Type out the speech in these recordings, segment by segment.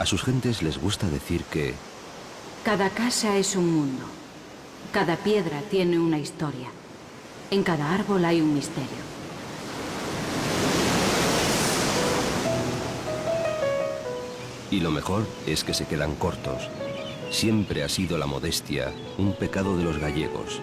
A sus gentes les gusta decir que cada casa es un mundo. Cada piedra tiene una historia. En cada árbol hay un misterio. y lo mejor es que se quedan cortos. Siempre ha sido la modestia un pecado de los gallegos.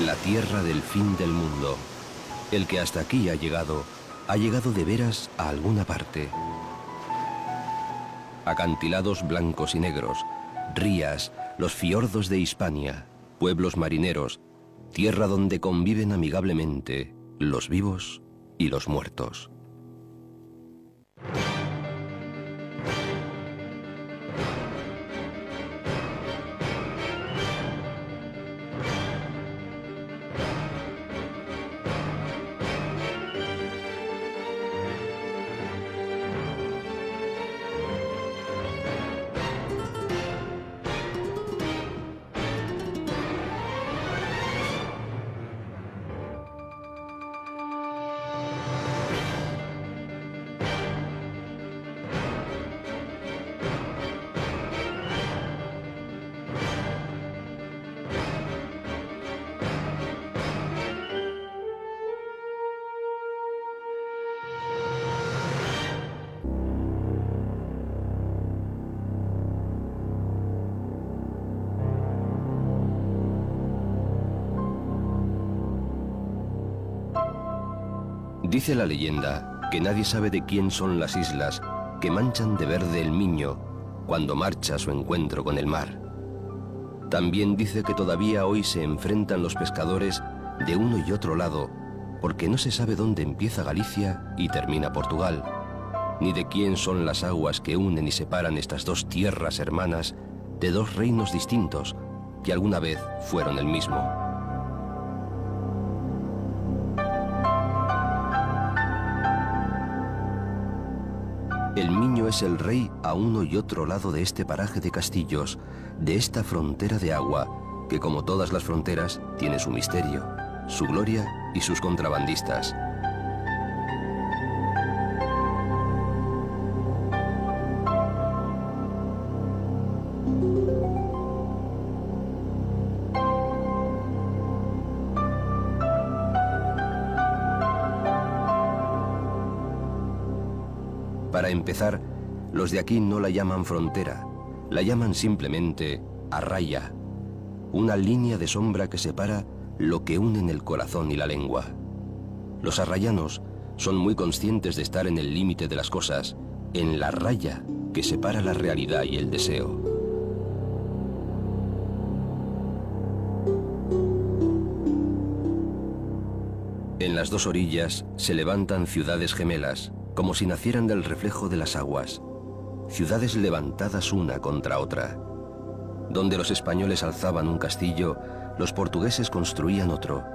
La tierra del fin del mundo. El que hasta aquí ha llegado de veras a alguna parte. Acantilados blancos y negros, rías, los fiordos de Hispania, pueblos marineros, tierra donde conviven amigablemente los vivos y los muertos. Dice la leyenda que nadie sabe de quién son las islas que manchan de verde el Miño cuando marcha a su encuentro con el mar. También dice que todavía hoy se enfrentan los pescadores de uno y otro lado, porque no se sabe dónde empieza Galicia y termina Portugal, ni de quién son las aguas que unen y separan estas dos tierras hermanas de dos reinos distintos que alguna vez fueron el mismo. El Miño es el rey a uno y otro lado de este paraje de castillos, de esta frontera de agua, que como todas las fronteras tiene su misterio, su gloria y sus contrabandistas. Para empezar, los de aquí no la llaman frontera, la llaman simplemente arraya, una línea de sombra que separa lo que unen el corazón y la lengua. Los arrayanos son muy conscientes de estar en el límite de las cosas, en la raya que separa la realidad y el deseo. En las dos orillas se levantan ciudades gemelas, como si nacieran del reflejo de las aguas, ciudades levantadas una contra otra. Donde los españoles alzaban un castillo, los portugueses construían otro.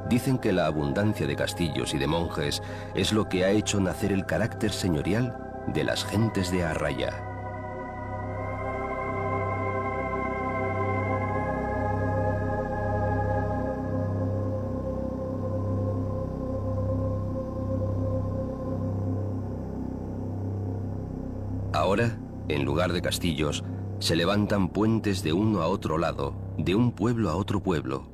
Dicen que la abundancia de castillos y de monjes es lo que ha hecho nacer el carácter señorial de las gentes de Arraya. Ahora, en lugar de castillos, se levantan puentes de uno a otro lado, de un pueblo a otro pueblo.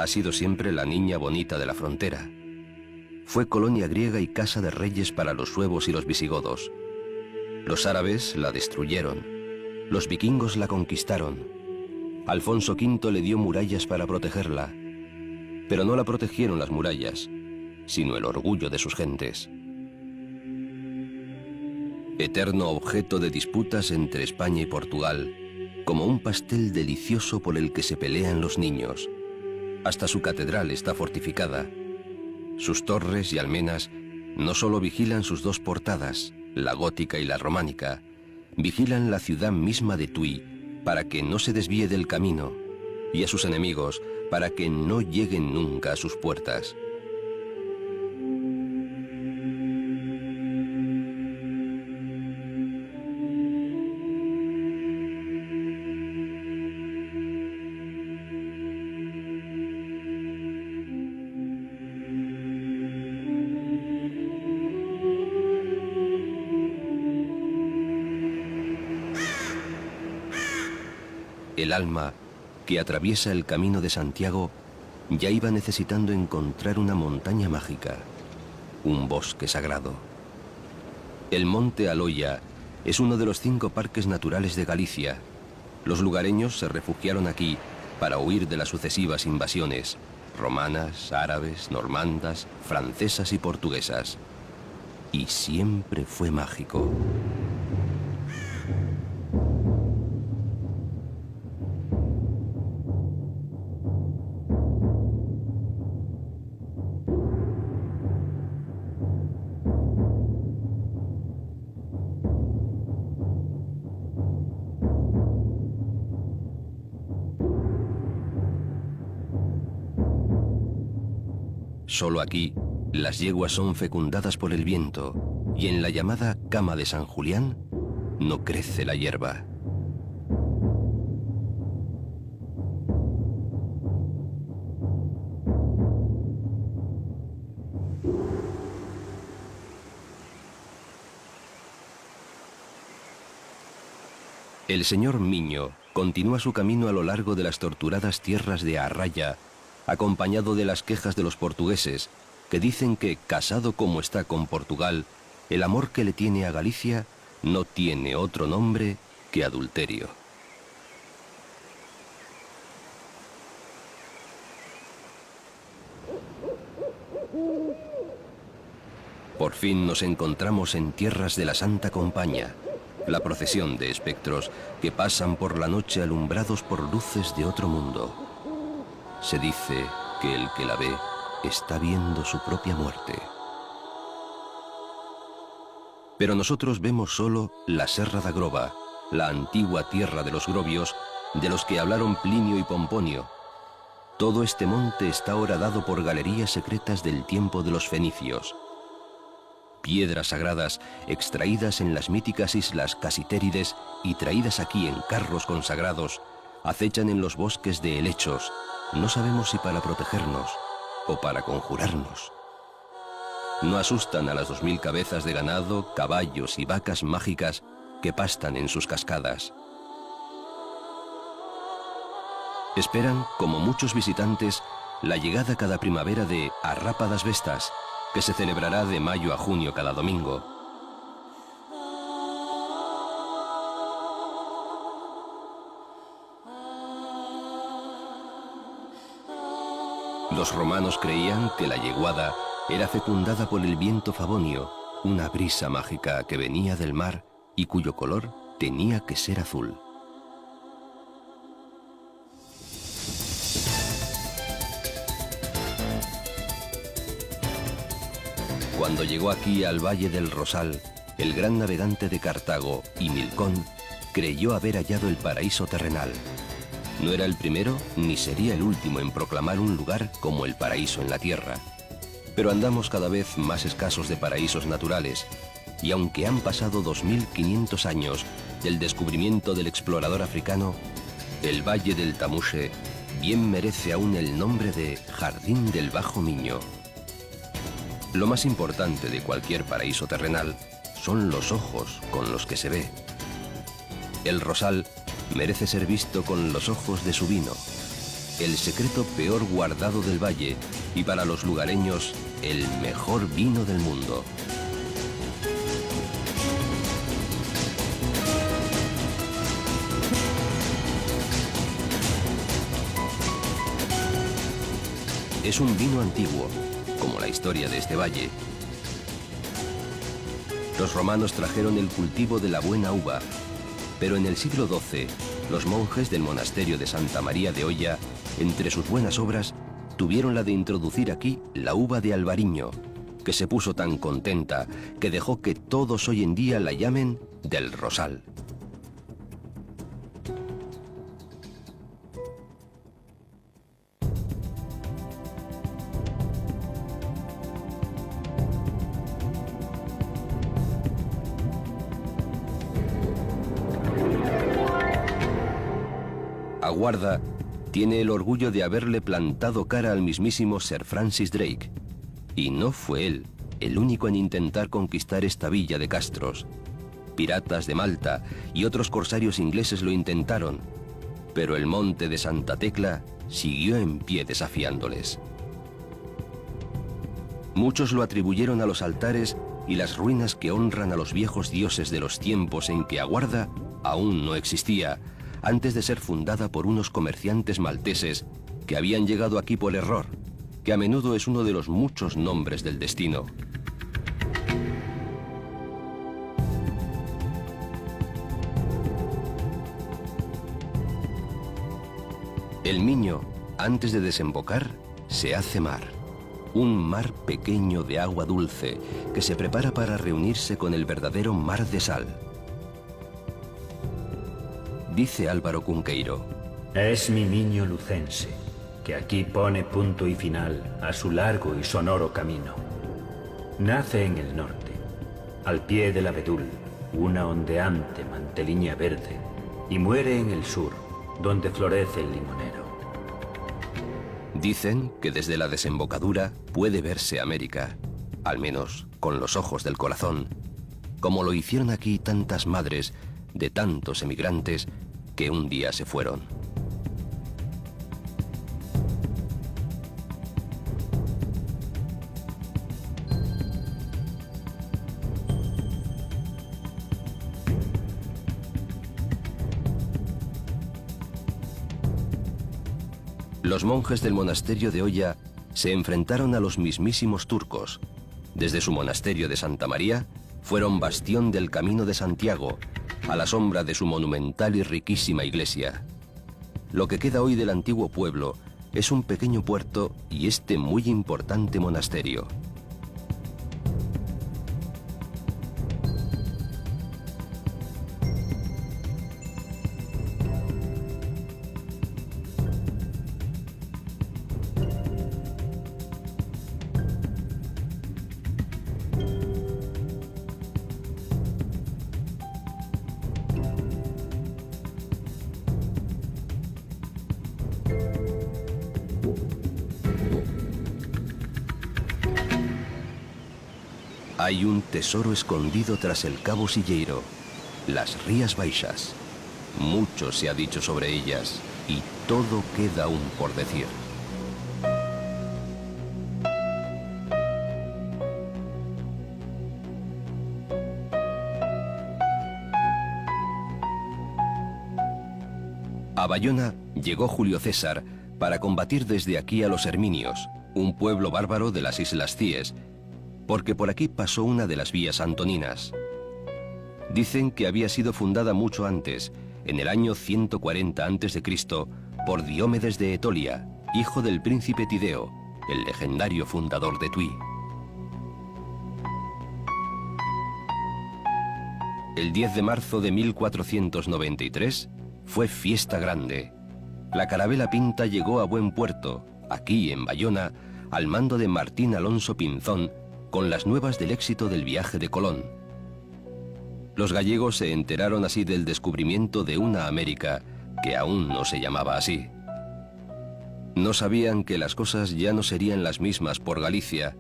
ha sido siempre la niña bonita de la frontera. Fue colonia griega y casa de reyes para los suevos y los visigodos. Los árabes la destruyeron. Los vikingos la conquistaron. Alfonso V le dio murallas para protegerla. Pero no la protegieron las murallas, sino el orgullo de sus gentes. Eterno objeto de disputas entre España y Portugal, como un pastel delicioso por el que se pelean los niños. Hasta su catedral está fortificada. Sus torres y almenas no solo vigilan sus dos portadas, la gótica y la románica, vigilan la ciudad misma de Tui para que no se desvíe del camino, y a sus enemigos para que no lleguen nunca a sus puertas. El alma que atraviesa el camino de Santiago ya iba necesitando encontrar una montaña mágica, un bosque sagrado. El monte Aloia es uno de los 5 parques naturales de Galicia. Los lugareños se refugiaron aquí para huir de las sucesivas invasiones, romanas, árabes, normandas, francesas y portuguesas. Y siempre fue mágico. Solo aquí, las yeguas son fecundadas por el viento y en la llamada Cama de San Julián no crece la hierba. El señor Miño continúa su camino a lo largo de las torturadas tierras de Arraya, acompañado de las quejas de los portugueses, que dicen que, casado como está con Portugal, el amor que le tiene a Galicia no tiene otro nombre que adulterio. Por fin nos encontramos en tierras de la Santa Compaña, la procesión de espectros que pasan por la noche alumbrados por luces de otro mundo. Se dice que el que la ve está viendo su propia muerte. Pero nosotros vemos solo la Serra da Grova, la antigua tierra de los grovios, de los que hablaron Plinio y Pomponio. Todo este monte está horadado por galerías secretas del tiempo de los fenicios. Piedras sagradas extraídas en las míticas islas Casitérides y traídas aquí en carros consagrados, acechan en los bosques de helechos, no sabemos si para protegernos o para conjurarnos. No asustan a las 2000 cabezas de ganado, caballos y vacas mágicas que pastan en sus cascadas. Esperan, como muchos visitantes, la llegada cada primavera de Arrápadas Vestas, que se celebrará de mayo a junio cada domingo. Los romanos creían que la yeguada era fecundada por el viento favonio, una brisa mágica que venía del mar y cuyo color tenía que ser azul. Cuando llegó aquí al Valle del Rosal, el gran navegante de Cartago, Himilcón, creyó haber hallado el paraíso terrenal. No era el primero ni sería el último en proclamar un lugar como el paraíso en la tierra. Pero andamos cada vez más escasos de paraísos naturales, y aunque han pasado 2500 años del descubrimiento del explorador africano, el Valle del Tamushe bien merece aún el nombre de Jardín del Bajo Miño. Lo más importante de cualquier paraíso terrenal son los ojos con los que se ve. El Rosal merece ser visto con los ojos de su vino, el secreto peor guardado del valle y para los lugareños el mejor vino del mundo. Es un vino antiguo, como la historia de este valle. Los romanos trajeron el cultivo de la buena uva, pero en el siglo XII, los monjes del monasterio de Santa María de Oya, entre sus buenas obras, tuvieron la de introducir aquí la uva de Albariño, que se puso tan contenta que dejó que todos hoy en día la llamen del Rosal. Aguarda tiene el orgullo de haberle plantado cara al mismísimo Sir Francis Drake. Y no fue él el único en intentar conquistar esta villa de Castros. Piratas de Malta y otros corsarios ingleses lo intentaron, pero el monte de Santa Tecla siguió en pie desafiándoles. Muchos lo atribuyeron a los altares y las ruinas que honran a los viejos dioses de los tiempos en que Aguarda aún no existía, antes de ser fundada por unos comerciantes malteses que habían llegado aquí por error, que a menudo es uno de los muchos nombres del destino. El Miño, antes de desembocar, se hace mar. Un mar pequeño de agua dulce que se prepara para reunirse con el verdadero mar de sal. Dice Álvaro Cunqueiro: es mi Miño lucense, que aquí pone punto y final a su largo y sonoro camino. Nace en el norte, al pie del abedul, una ondeante manteliña verde, y muere en el sur, donde florece el limonero. Dicen que desde la desembocadura puede verse América, al menos con los ojos del corazón, como lo hicieron aquí tantas madres de tantos emigrantes que un día se fueron. Los monjes del monasterio de Oya se enfrentaron a los mismísimos turcos. Desde su monasterio de Santa María fueron bastión del Camino de Santiago, a la sombra de su monumental y riquísima iglesia. Lo que queda hoy del antiguo pueblo es un pequeño puerto y este muy importante monasterio. Hay un tesoro escondido tras el Cabo Silleiro, las Rías Baixas. Mucho se ha dicho sobre ellas y todo queda aún por decir. A Bayona llegó Julio César para combatir desde aquí a los herminios, un pueblo bárbaro de las Islas Cíes, porque por aquí pasó una de las vías antoninas. Dicen que había sido fundada mucho antes, en el año 140 a.C., por Diomedes de Etolia, hijo del príncipe Tideo, el legendario fundador de Tui. El 10 de marzo de 1493 fue fiesta grande. La carabela Pinta llegó a buen puerto, aquí en Bayona, al mando de Martín Alonso Pinzón, con las nuevas del éxito del viaje de Colón. Los gallegos se enteraron así del descubrimiento de una América que aún no se llamaba así. No sabían que las cosas ya no serían las mismas por Galicia,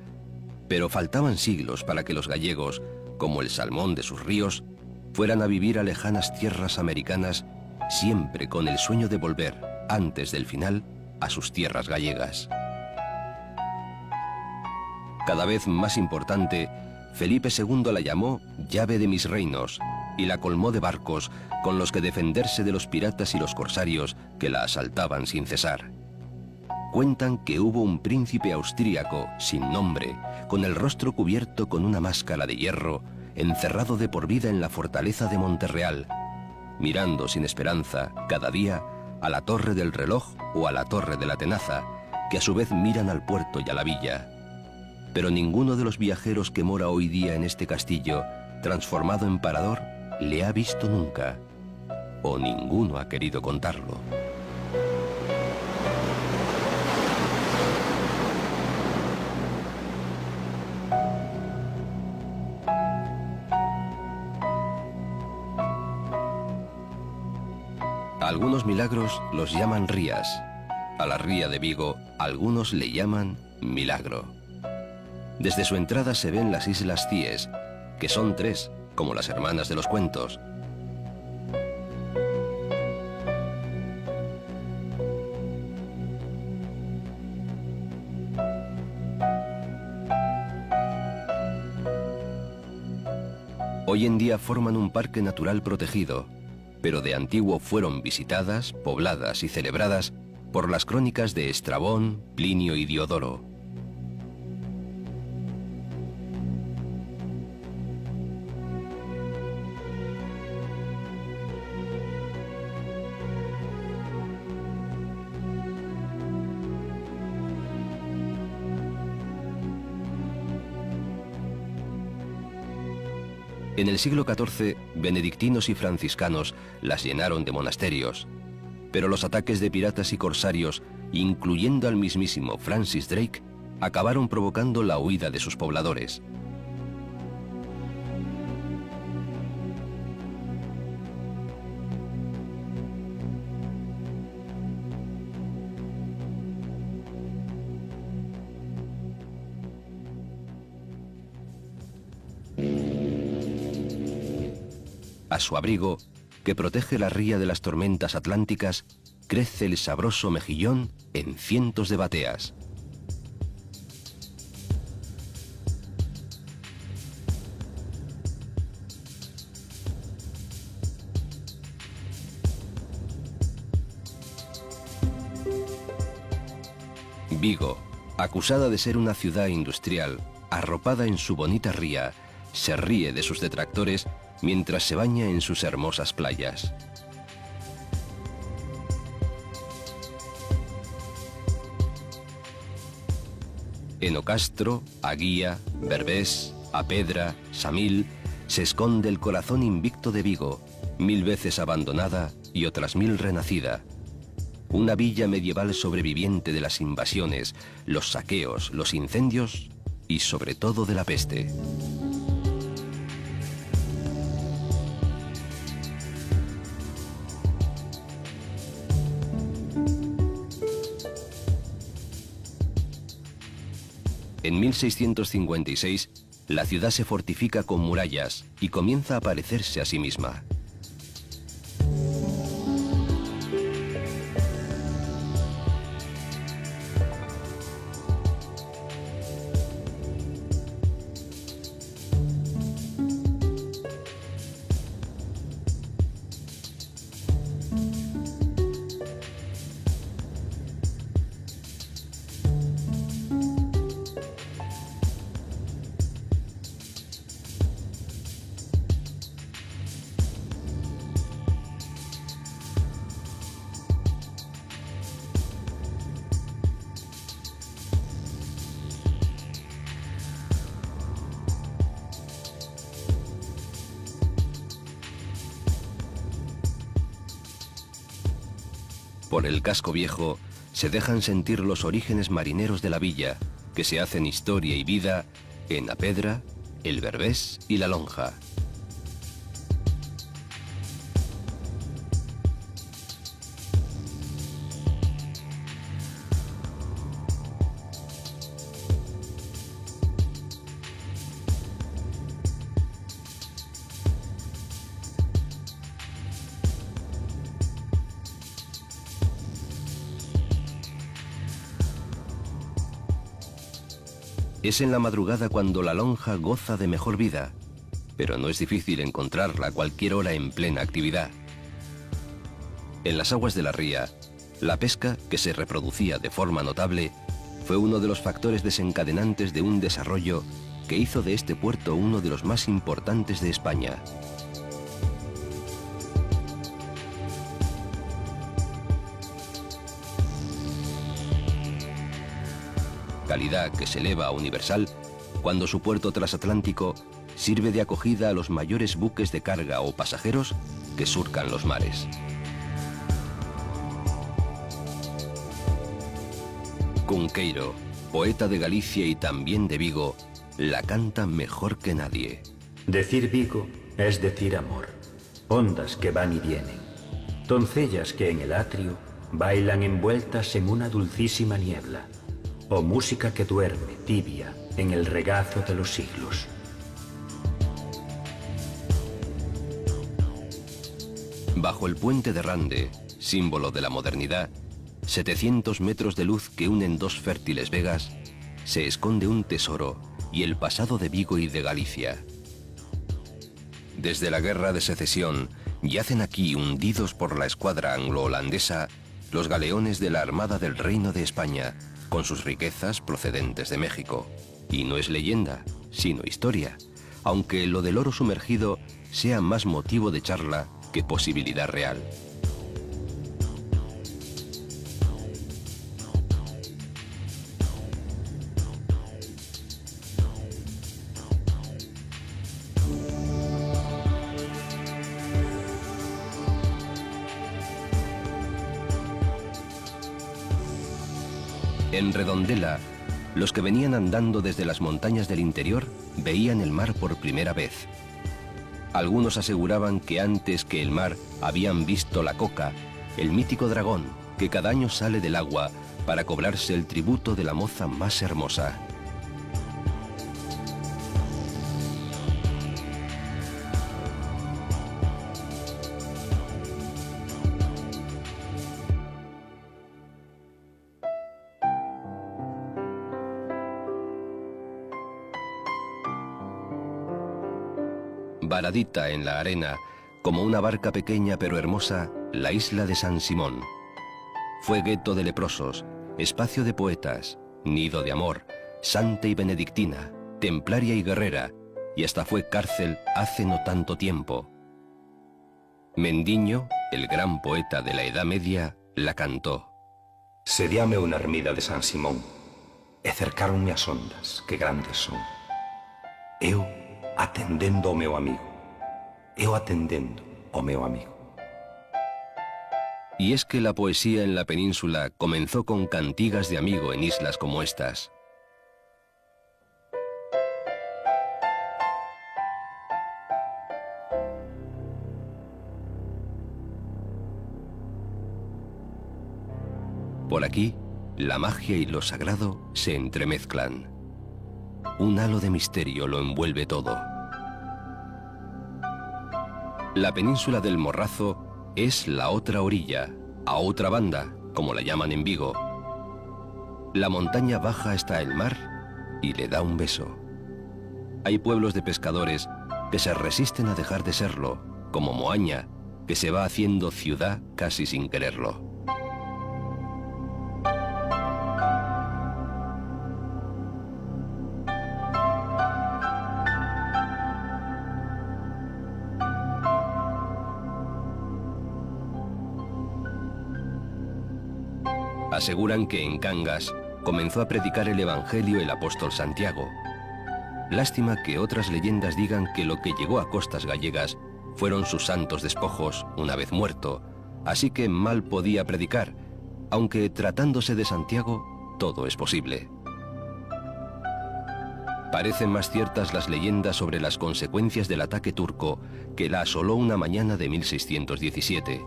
pero faltaban siglos para que los gallegos, como el salmón de sus ríos, fueran a vivir a lejanas tierras americanas, siempre con el sueño de volver, antes del final, a sus tierras gallegas. Cada vez más importante, Felipe II la llamó llave de mis reinos y la colmó de barcos con los que defenderse de los piratas y los corsarios que la asaltaban sin cesar. Cuentan que hubo un príncipe austríaco, sin nombre, con el rostro cubierto con una máscara de hierro, encerrado de por vida en la fortaleza de Monterreal, mirando sin esperanza, cada día, a la torre del reloj o a la torre de la tenaza, que a su vez miran al puerto y a la villa. Pero ninguno de los viajeros que mora hoy día en este castillo, transformado en parador, le ha visto nunca, o ninguno ha querido contarlo. A algunos milagros los llaman rías. A la ría de Vigo, algunos le llaman milagro. Desde su entrada se ven las Islas Cíes, que son 3, como las hermanas de los cuentos. Hoy en día forman un parque natural protegido, pero de antiguo fueron visitadas, pobladas y celebradas por las crónicas de Estrabón, Plinio y Diodoro. En el siglo XIV, benedictinos y franciscanos las llenaron de monasterios, pero los ataques de piratas y corsarios, incluyendo al mismísimo Francis Drake, acabaron provocando la huida de sus pobladores. A su abrigo, que protege la ría de las tormentas atlánticas, crece el sabroso mejillón en cientos de bateas. Vigo, acusada de ser una ciudad industrial, arropada en su bonita ría, se ríe de sus detractores mientras se baña en sus hermosas playas. En Ocastro, Aguía, Berbés, Apedra, Samil, se esconde el corazón invicto de Vigo, 1000 veces abandonada y otras 1000 renacida. Una villa medieval sobreviviente de las invasiones, los saqueos, los incendios y sobre todo de la peste. En 1656, la ciudad se fortifica con murallas y comienza a parecerse a sí misma. Por el casco viejo se dejan sentir los orígenes marineros de la villa, que se hacen historia y vida en Apedra, el Berbés y la Lonja. Es en la madrugada cuando la lonja goza de mejor vida, pero no es difícil encontrarla a cualquier hora en plena actividad. En las aguas de la ría, la pesca, que se reproducía de forma notable, fue uno de los factores desencadenantes de un desarrollo que hizo de este puerto uno de los más importantes de España. Calidad que se eleva a universal cuando su puerto transatlántico sirve de acogida a los mayores buques de carga o pasajeros que surcan los mares. Cunqueiro, poeta de Galicia y también de Vigo, la canta mejor que nadie. Decir Vigo es decir amor, ondas que van y vienen, doncellas que en el atrio bailan envueltas en una dulcísima niebla, o música que duerme tibia en el regazo de los siglos. Bajo el puente de Rande, símbolo de la modernidad, 700 metros de luz que unen dos fértiles vegas, se esconde un tesoro y el pasado de Vigo y de Galicia. Desde la Guerra de Secesión, yacen aquí hundidos por la escuadra anglo-holandesa los galeones de la Armada del Reino de España, con sus riquezas procedentes de México. Y no es leyenda, sino historia, aunque lo del oro sumergido sea más motivo de charla que posibilidad real. En Redondela, los que venían andando desde las montañas del interior veían el mar por primera vez. Algunos aseguraban que antes que el mar habían visto la coca, el mítico dragón que cada año sale del agua para cobrarse el tributo de la moza más hermosa. Varadita en la arena, como una barca pequeña pero hermosa, la isla de San Simón. Fue gueto de leprosos, espacio de poetas, nido de amor, santa y benedictina, templaria y guerrera, y hasta fue cárcel hace no tanto tiempo. Mendiño, el gran poeta de la Edad Media, la cantó. Sediame una ermida de San Simón, e cercaronme as ondas, que grandes son. Eu atendendo ao meu amigo, eu atendendo ao meu amigo. Y es que la poesía en la península comenzó con cantigas de amigo en islas como estas. Por aquí, la magia y lo sagrado se entremezclan. Un halo de misterio lo envuelve todo. La península del Morrazo es la otra orilla, a otra banda, como la llaman en Vigo. La montaña baja hasta el mar y le da un beso. Hay pueblos de pescadores que se resisten a dejar de serlo, como Moaña, que se va haciendo ciudad casi sin quererlo. Aseguran que en Cangas comenzó a predicar el Evangelio el apóstol Santiago. Lástima que otras leyendas digan que lo que llegó a costas gallegas fueron sus santos despojos una vez muerto, así que mal podía predicar, aunque tratándose de Santiago, todo es posible. Parecen más ciertas las leyendas sobre las consecuencias del ataque turco que la asoló una mañana de 1617.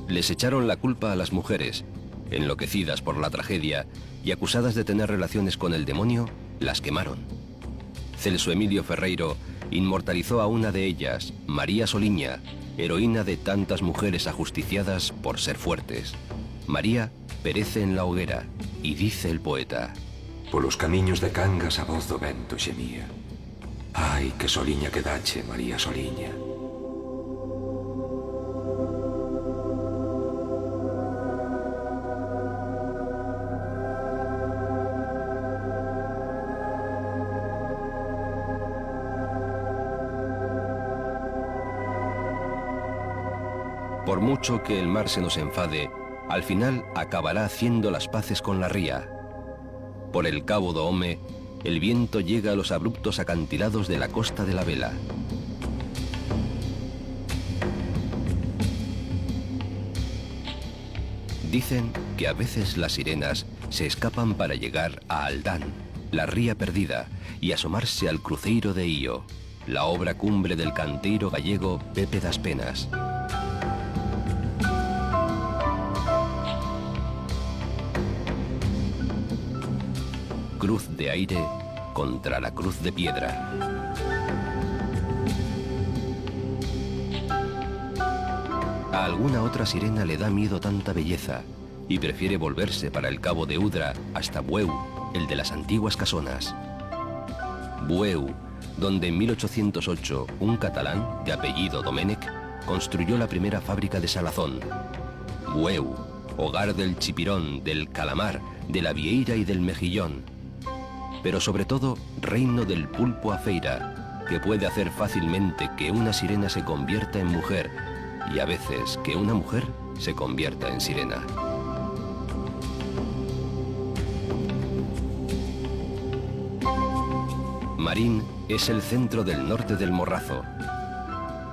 Les echaron la culpa a las mujeres, enloquecidas por la tragedia y acusadas de tener relaciones con el demonio, las quemaron. Celso Emilio Ferreiro inmortalizó a una de ellas, María Soliña, heroína de tantas mujeres ajusticiadas por ser fuertes. María perece en la hoguera y dice el poeta: Polos camiños de Cangas a voz do vento xemía. Ai, que soliña que dache, María Soliña. Por mucho que el mar se nos enfade, al final acabará haciendo las paces con la ría. Por el cabo do Home, el viento llega a los abruptos acantilados de la costa de la Vela. Dicen que a veces las sirenas se escapan para llegar a Aldán, la ría perdida, y asomarse al Cruceiro de Ío, la obra cumbre del canteiro gallego Pepe das Penas. Cruz de aire contra la cruz de piedra. A alguna otra sirena le da miedo tanta belleza y prefiere volverse para el cabo de Udra hasta Bueu, el de las antiguas casonas. Bueu, donde en 1808 un catalán de apellido Domènech construyó la primera fábrica de salazón. Bueu, hogar del chipirón, del calamar, de la vieira y del mejillón. Pero sobre todo, reino del pulpo a feira, que puede hacer fácilmente que una sirena se convierta en mujer y a veces que una mujer se convierta en sirena. Marín es el centro del norte del Morrazo.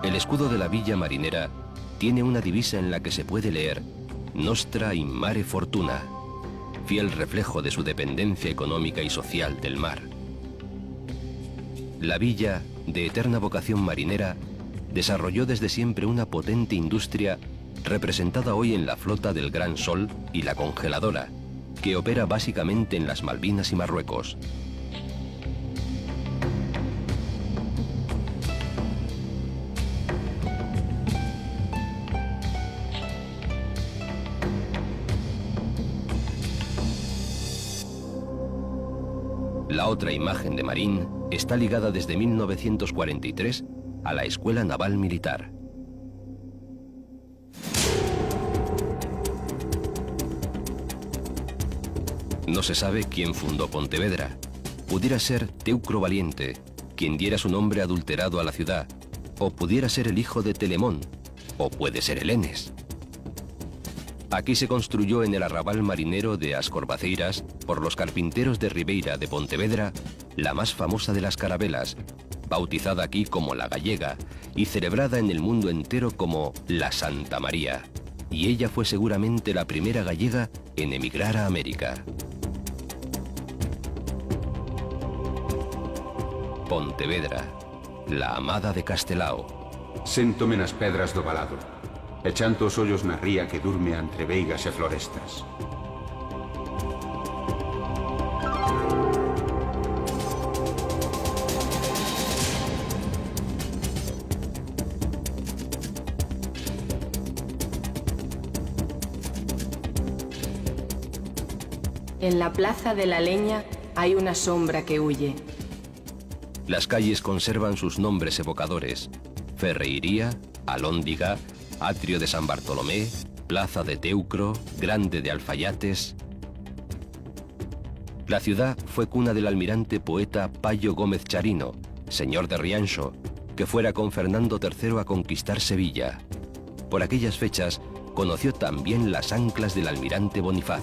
El escudo de la villa marinera tiene una divisa en la que se puede leer Nostra in mare fortuna, fiel reflejo de su dependencia económica y social del mar. La villa, de eterna vocación marinera, desarrolló desde siempre una potente industria representada hoy en la flota del Gran Sol y la congeladora, que opera básicamente en las Malvinas y Marruecos. La otra imagen de Marín está ligada desde 1943 a la Escuela Naval Militar. No se sabe quién fundó Pontevedra. Pudiera ser Teucro Valiente, quien diera su nombre adulterado a la ciudad, o pudiera ser el hijo de Telemón, o puede ser Helenes. Aquí se construyó en el arrabal marinero de As Corvaceiras, por los carpinteros de Ribeira de Pontevedra, la más famosa de las carabelas, bautizada aquí como la Gallega y celebrada en el mundo entero como la Santa María. Y ella fue seguramente la primera gallega en emigrar a América. Pontevedra, la amada de Castelao. Séntome nas pedras do valado, e chanto os ollos na ría que durme entre veigas e florestas. En la plaza de la Leña hay una sombra que huye. Las calles conservan sus nombres evocadores: Ferreiría, Alhóndiga, Atrio de San Bartolomé, Plaza de Teucro, Grande de Alfayates. La ciudad fue cuna del almirante poeta Payo Gómez Charino, señor de Rianxo, que fuera con Fernando III a conquistar Sevilla. Por aquellas fechas conoció también las anclas del almirante Bonifaz.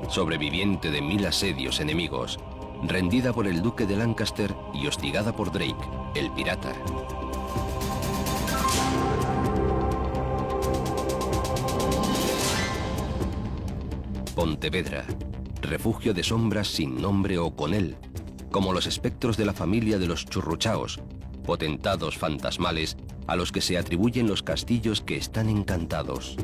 Sobreviviente de 1000 asedios enemigos, rendida por el duque de Lancaster y hostigada por Drake, el pirata. Pontevedra, refugio de sombras sin nombre o con él, como los espectros de la familia de los Churruchaos, potentados fantasmales a los que se atribuyen los castillos que están encantados.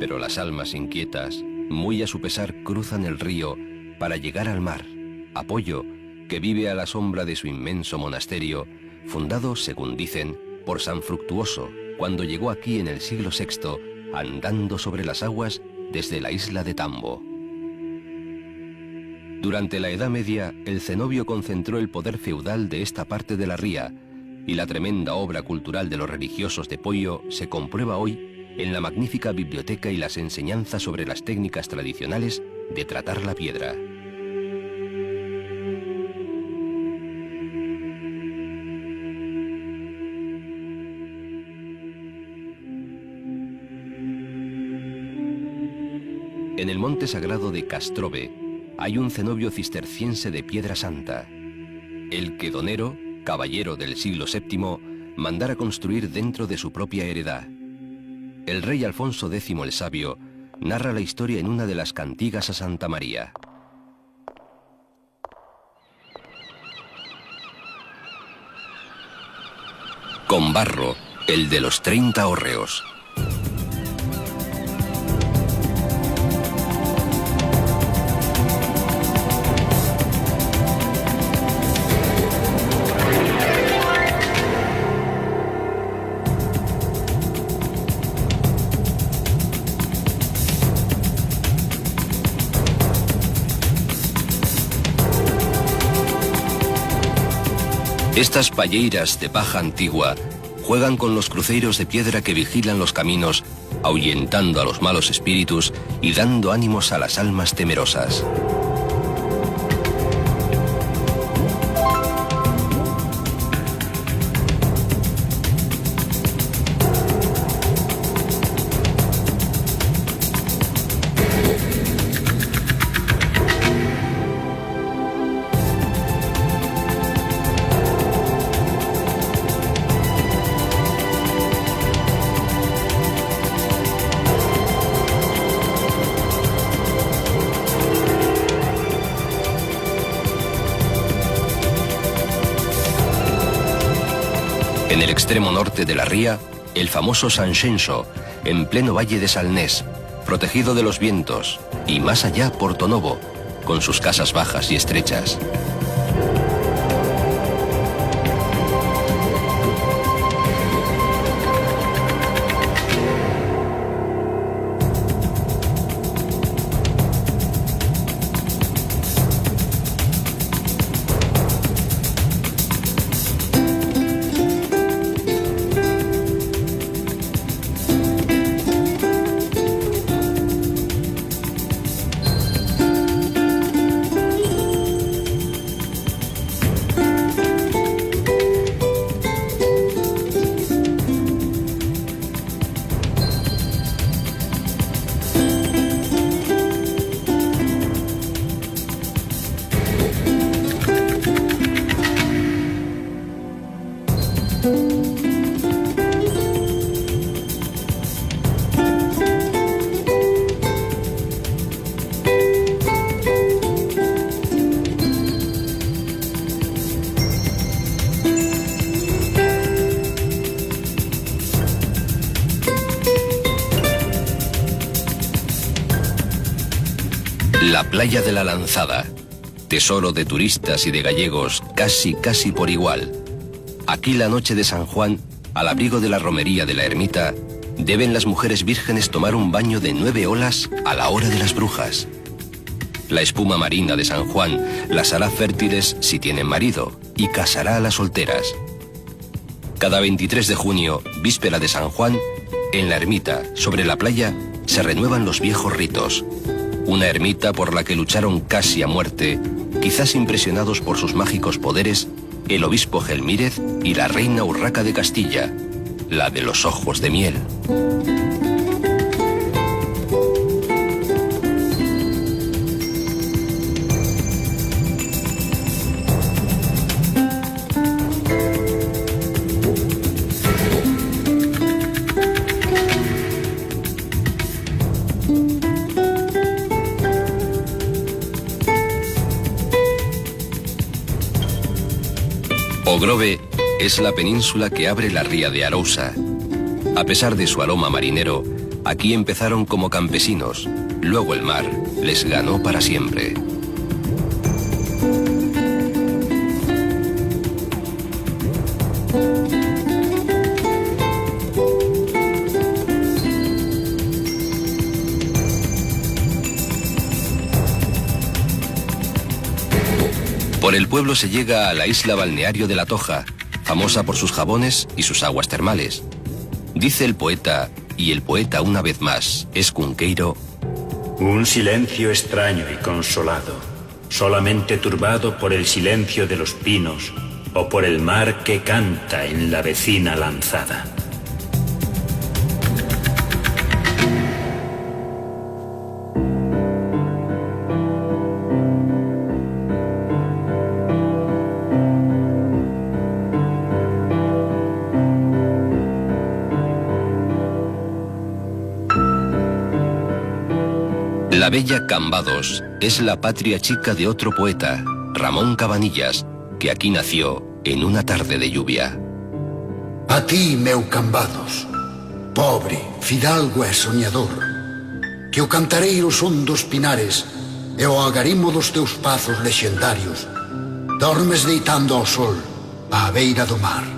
Pero las almas inquietas muy a su pesar cruzan el río para llegar al mar, Apollo, que vive a la sombra de su inmenso monasterio, fundado, según dicen, por San Fructuoso, cuando llegó aquí en el siglo VI, andando sobre las aguas desde la isla de Tambo. Durante la Edad Media, el cenobio concentró el poder feudal de esta parte de la ría, y la tremenda obra cultural de los religiosos de Poio se comprueba hoy en la magnífica biblioteca y las enseñanzas sobre las técnicas tradicionales de tratar la piedra. En el monte sagrado de Castrove hay un cenobio cisterciense de piedra santa, el que Donero, caballero del siglo VII, mandara construir dentro de su propia heredad. El rey Alfonso X el Sabio narra la historia en una de las cantigas a Santa María. Con barro, el de los 30 hórreos. Estas palleiras de paja antigua juegan con los cruceros de piedra que vigilan los caminos, ahuyentando a los malos espíritus y dando ánimos a las almas temerosas. En el extremo norte de la ría, el famoso San Xenxo, en pleno valle de Salnés, protegido de los vientos, y más allá Porto Novo, con sus casas bajas y estrechas. La playa de la Lanzada, tesoro de turistas y de gallegos casi por igual. Aquí la noche de San Juan, al abrigo de la romería de la ermita, deben las mujeres vírgenes tomar un baño de 9 olas a la hora de las brujas. La espuma marina de San Juan las hará fértiles si tienen marido y casará a las solteras. Cada 23 de junio, víspera de San Juan, en la ermita, sobre la playa, se renuevan los viejos ritos. Una ermita por la que lucharon casi a muerte, quizás impresionados por sus mágicos poderes, el obispo Gelmírez y la reina Urraca de Castilla, la de los ojos de miel. Ogrove es la península que abre la ría de Arousa. A pesar de su aroma marinero, aquí empezaron como campesinos, luego el mar les ganó para siempre. Por el pueblo se llega a la isla balneario de La Toja, famosa por sus jabones y sus aguas termales. Dice el poeta, y el poeta una vez más es Cunqueiro: un silencio extraño y consolado, solamente turbado por el silencio de los pinos o por el mar que canta en la vecina lanzada. La bella Cambados es la patria chica de otro poeta, Ramón Cabanillas, que aquí nació en una tarde de lluvia. A ti, meu Cambados, pobre, fidalgo e soñador, que o cantareiro son dos pinares e o agarimo dos teus pazos lexendarios, dormes deitando ao sol á beira do mar.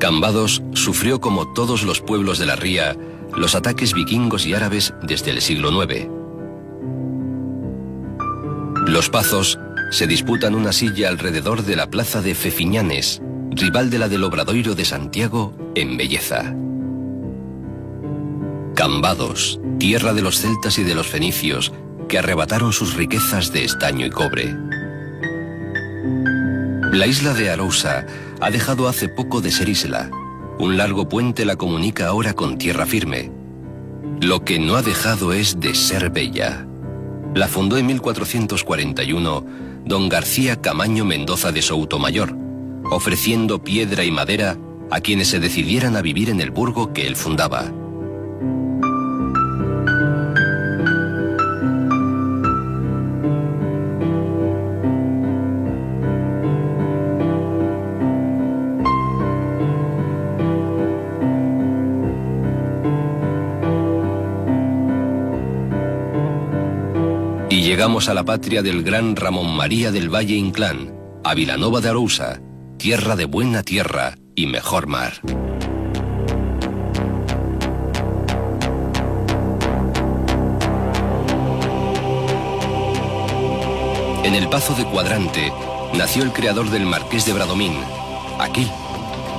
Cambados sufrió, como todos los pueblos de la ría, los ataques vikingos y árabes desde el siglo IX. Los pazos se disputan una silla alrededor de la plaza de Fefiñanes, rival de la del Obradoiro de Santiago en belleza. Cambados, tierra de los celtas y de los fenicios, que arrebataron sus riquezas de estaño y cobre. La isla de Arousa ha dejado hace poco de ser isla. Un largo puente la comunica ahora con tierra firme. Lo que no ha dejado es de ser bella. La fundó en 1441 don García Camaño Mendoza de Soutomayor, ofreciendo piedra y madera a quienes se decidieran a vivir en el burgo que él fundaba. Y llegamos a la patria del gran Ramón María del Valle Inclán, a Vilanova de Arousa, tierra de buena tierra y mejor mar. En el Pazo de Cuadrante nació el creador del Marqués de Bradomín, aquí,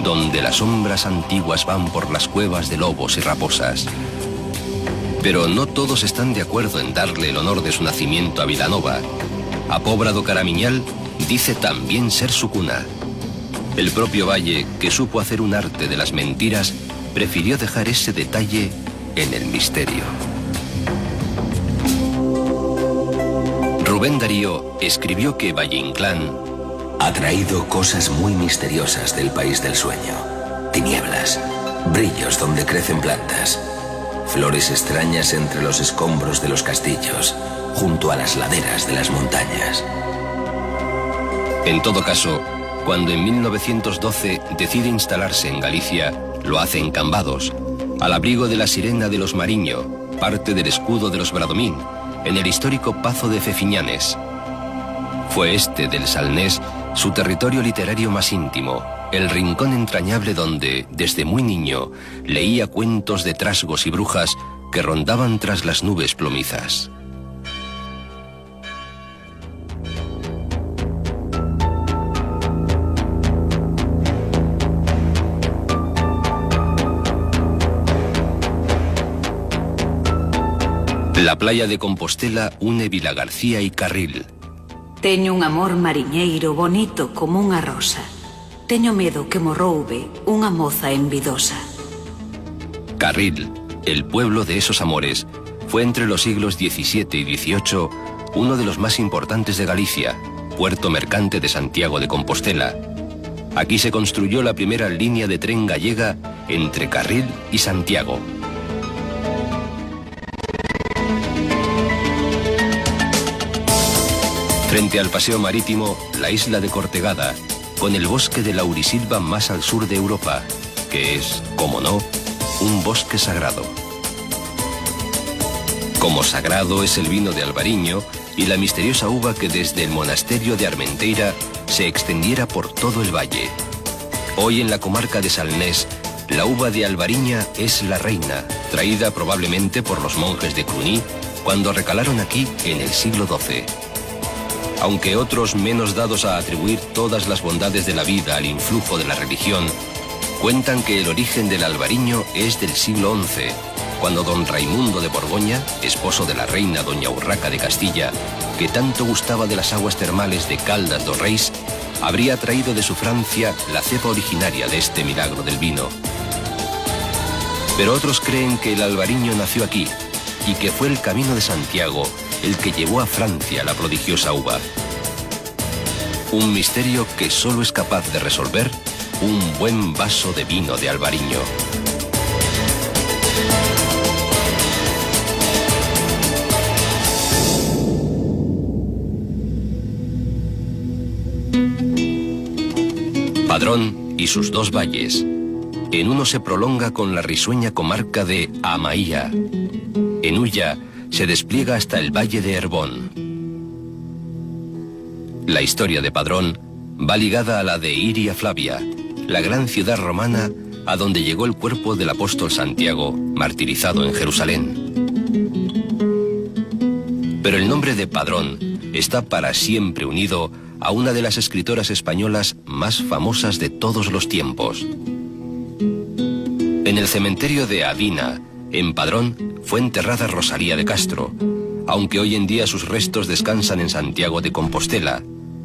donde las sombras antiguas van por las cuevas de lobos y raposas. Pero no todos están de acuerdo en darle el honor de su nacimiento a Vilanova. A Pobra do Caramiñal dice también ser su cuna. El propio Valle, que supo hacer un arte de las mentiras, prefirió dejar ese detalle en el misterio. Rubén Darío escribió que Valle Inclán ha traído cosas muy misteriosas del país del sueño. Tinieblas, brillos donde crecen plantas, flores extrañas entre los escombros de los castillos, junto a las laderas de las montañas. En todo caso, cuando en 1912 decide instalarse en Galicia, lo hace en Cambados, al abrigo de la sirena de los Mariño, parte del escudo de los Bradomín, en el histórico Pazo de Fefiñanes. Fue este del Salnés su territorio literario más íntimo, el rincón entrañable donde, desde muy niño, leía cuentos de trasgos y brujas que rondaban tras las nubes plomizas. La playa de Compostela une Vilagarcía y Carril. Teño un amor mariñeiro bonito como unha rosa. Teño medo que mo roube unha moza envidosa. Carril, el pueblo de esos amores, fue entre los siglos XVII y XVIII uno de los más importantes de Galicia, puerto mercante de Santiago de Compostela. Aquí se construyó la primera línea de tren gallega entre Carril y Santiago. Frente al paseo marítimo, la isla de Cortegada, con el bosque de laurisilva más al sur de Europa, que es, como no, un bosque sagrado. Como sagrado es el vino de Albariño y la misteriosa uva que desde el monasterio de Armenteira se extendiera por todo el valle. Hoy en la comarca de Salnés, la uva de Albariña es la reina, traída probablemente por los monjes de Cluny cuando recalaron aquí en el siglo XII. Aunque otros menos dados a atribuir todas las bondades de la vida al influjo de la religión, cuentan que el origen del albariño es del siglo XI, cuando don Raimundo de Borgoña, esposo de la reina doña Urraca de Castilla, que tanto gustaba de las aguas termales de Caldas do Reis, habría traído de su Francia la cepa originaria de este milagro del vino. Pero otros creen que el albariño nació aquí y que fue el Camino de Santiago el que llevó a Francia la prodigiosa uva. Un misterio que solo es capaz de resolver un buen vaso de vino de Albariño. Padrón y sus dos valles. En uno se prolonga con la risueña comarca de Amaía. En Ulla se despliega hasta el valle de Herbón. La historia de Padrón va ligada a la de Iria Flavia, la gran ciudad romana a donde llegó el cuerpo del apóstol Santiago, martirizado en Jerusalén. Pero el nombre de Padrón está para siempre unido a una de las escritoras españolas más famosas de todos los tiempos. En el cementerio de Adina, en Padrón, fue enterrada Rosalía de Castro, aunque hoy en día sus restos descansan en Santiago de Compostela,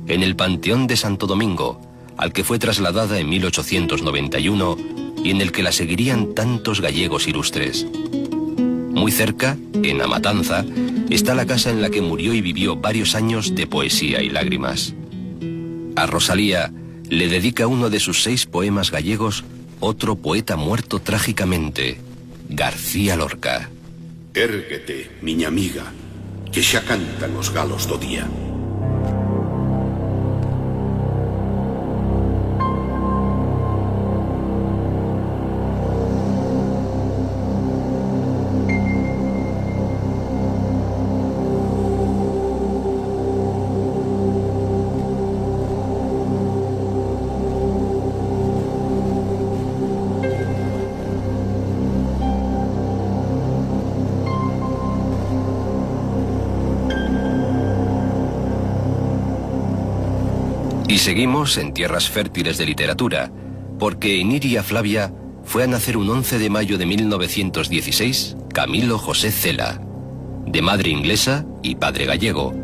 en el Panteón de Santo Domingo, al que fue trasladada en 1891 y en el que la seguirían tantos gallegos ilustres. Muy cerca, en Amatanza, está la casa en la que murió y vivió varios años de poesía y lágrimas. A Rosalía le dedica uno de sus 6 poemas gallegos otro poeta muerto trágicamente, García Lorca. Érguete, miña amiga, que xa cantan os galos do día. Y seguimos en tierras fértiles de literatura, porque en Iria Flavia fue a nacer un 11 de mayo de 1916 Camilo José Cela, de madre inglesa y padre gallego.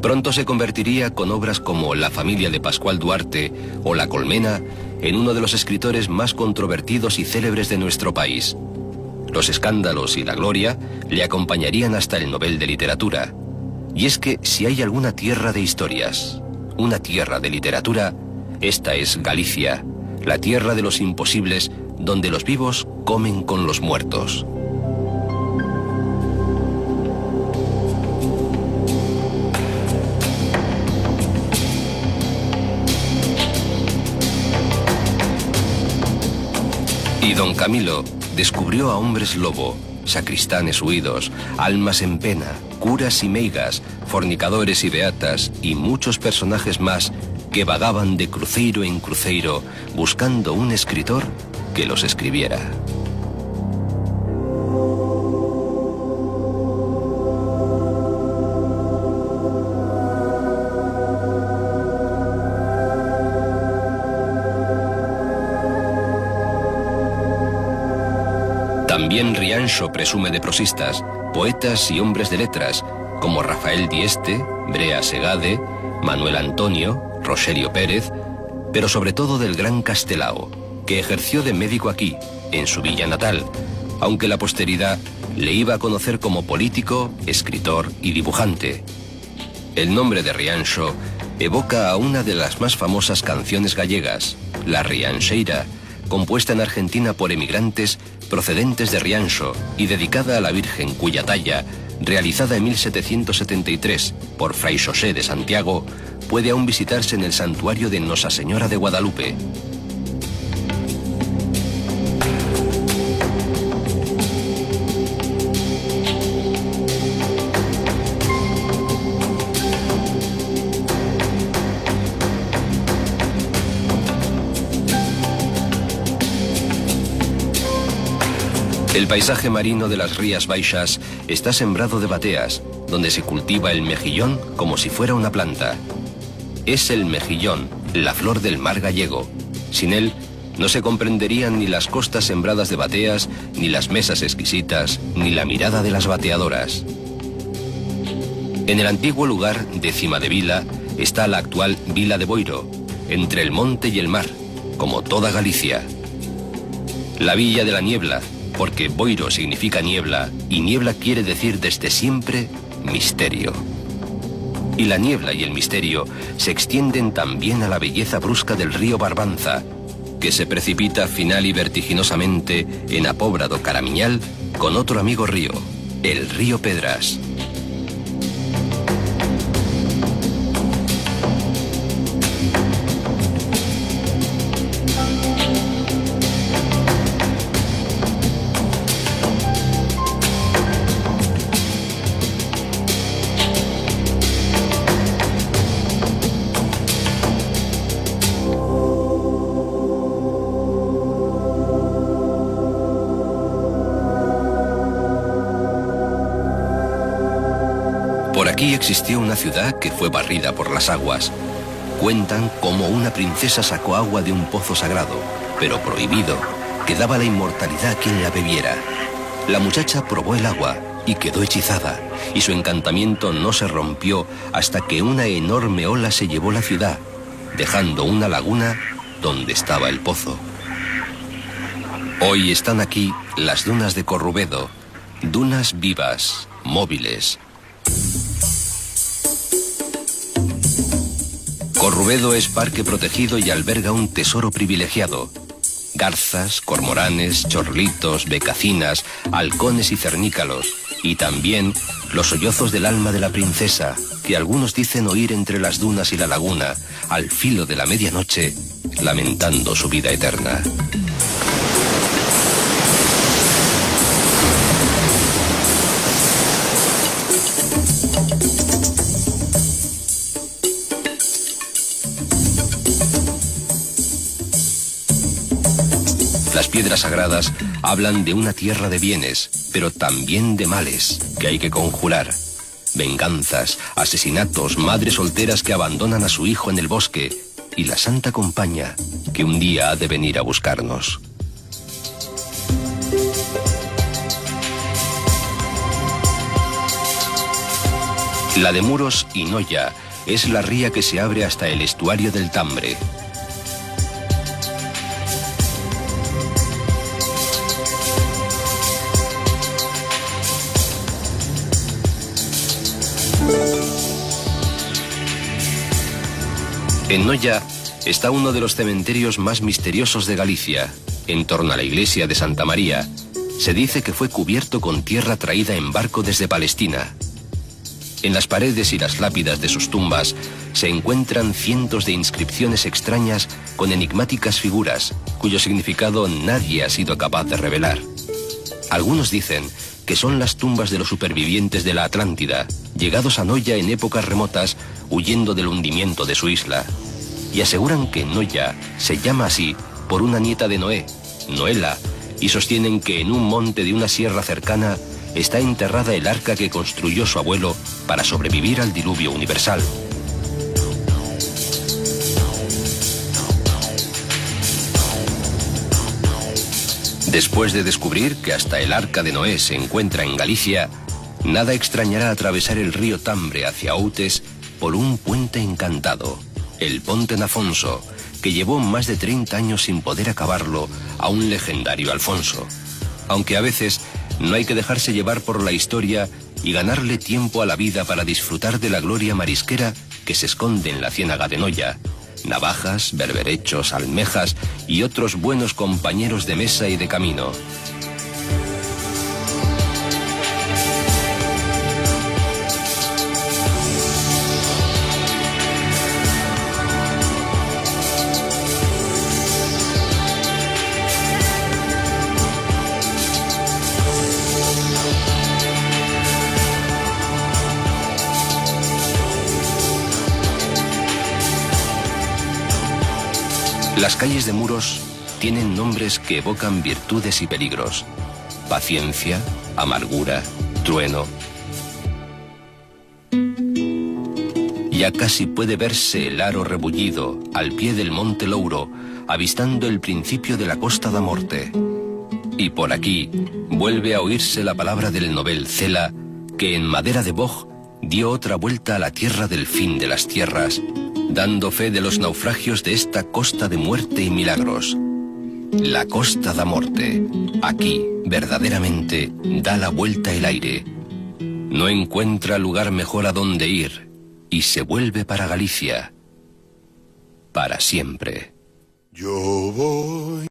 Pronto se convertiría con obras como La familia de Pascual Duarte o La colmena en uno de los escritores más controvertidos y célebres de nuestro país. Los escándalos y la gloria le acompañarían hasta el Nobel de Literatura. Y es que si hay alguna tierra de historias, una tierra de literatura, esta es Galicia, la tierra de los imposibles, donde los vivos comen con los muertos. Y don Camilo descubrió a hombres lobo, sacristanes huidos, almas en pena, curas y meigas, fornicadores y beatas y muchos personajes más que vagaban de cruceiro en cruceiro buscando un escritor que los escribiera. También Rianxo presume de prosistas, poetas y hombres de letras, como Rafael Dieste, Brea Segade, Manuel Antonio, Rogelio Pérez, pero sobre todo del gran Castelao, que ejerció de médico aquí, en su villa natal, aunque la posteridad le iba a conocer como político, escritor y dibujante. El nombre de Rianxo evoca a una de las más famosas canciones gallegas, la Rianxeira, compuesta en Argentina por emigrantes procedentes de Rianxo y dedicada a la Virgen cuya talla, realizada en 1773 por Fray Xosé de Santiago, puede aún visitarse en el santuario de Nosa Señora de Guadalupe. El paisaje marino de las Rías Baixas está sembrado de bateas, donde se cultiva el mejillón como si fuera una planta. Es el mejillón, la flor del mar gallego. Sin él, no se comprenderían ni las costas sembradas de bateas, ni las mesas exquisitas, ni la mirada de las bateadoras. En el antiguo lugar de Cima de Vila está la actual Vila de Boiro, entre el monte y el mar, como toda Galicia. La Villa de la Niebla, porque Boiro significa niebla, y niebla quiere decir desde siempre misterio. Y la niebla y el misterio se extienden también a la belleza brusca del río Barbanza, que se precipita final y vertiginosamente en Apóbrado Caramiñal con otro amigo río, el río Pedras. Por aquí existió una ciudad que fue barrida por las aguas. Cuentan cómo una princesa sacó agua de un pozo sagrado, pero prohibido, que daba la inmortalidad a quien la bebiera. La muchacha probó el agua y quedó hechizada, y su encantamiento no se rompió hasta que una enorme ola se llevó la ciudad, dejando una laguna donde estaba el pozo. Hoy están aquí las dunas de Corrubedo, dunas vivas, móviles. Corrubedo es parque protegido y alberga un tesoro privilegiado. Garzas, cormoranes, chorlitos, becacinas, halcones y cernícalos, y también los sollozos del alma de la princesa, que algunos dicen oír entre las dunas y la laguna, al filo de la medianoche, lamentando su vida eterna. Las piedras sagradas hablan de una tierra de bienes, pero también de males que hay que conjurar. Venganzas, asesinatos, madres solteras que abandonan a su hijo en el bosque y la Santa Compaña que un día ha de venir a buscarnos. La de Muros y Noia es la ría que se abre hasta el estuario del Tambre. En Noia está uno de los cementerios más misteriosos de Galicia. En torno a la iglesia de Santa María, se dice que fue cubierto con tierra traída en barco desde Palestina. En las paredes y las lápidas de sus tumbas se encuentran cientos de inscripciones extrañas con enigmáticas figuras, cuyo significado nadie ha sido capaz de revelar. Algunos dicen que son las tumbas de los supervivientes de la Atlántida, llegados a Noia en épocas remotas, huyendo del hundimiento de su isla. Y aseguran que Noia se llama así por una nieta de Noé, Noela, y sostienen que en un monte de una sierra cercana está enterrada el arca que construyó su abuelo para sobrevivir al diluvio universal. Después de descubrir que hasta el arca de Noé se encuentra en Galicia, nada extrañará atravesar el río Tambre hacia Outes por un puente encantado, el Ponte Nafonso, que llevó más de 30 años sin poder acabarlo a un legendario Alfonso. Aunque a veces no hay que dejarse llevar por la historia y ganarle tiempo a la vida para disfrutar de la gloria marisquera que se esconde en la ciénaga de Noia. Navajas, berberechos, almejas y otros buenos compañeros de mesa y de camino. Las calles de Muros tienen nombres que evocan virtudes y peligros. paciencia, amargura, trueno. Ya casi puede verse el aro rebullido al pie del Monte Louro, avistando el principio de la Costa da Morte. Y por aquí vuelve a oírse la palabra del novel Cela, que en madera de boj dio otra vuelta a la tierra del fin de las tierras, dando fe de los naufragios de esta costa de muerte y milagros. La Costa da Morte, aquí verdaderamente da la vuelta el aire. No encuentra lugar mejor a donde ir y se vuelve para Galicia para siempre. Yo voy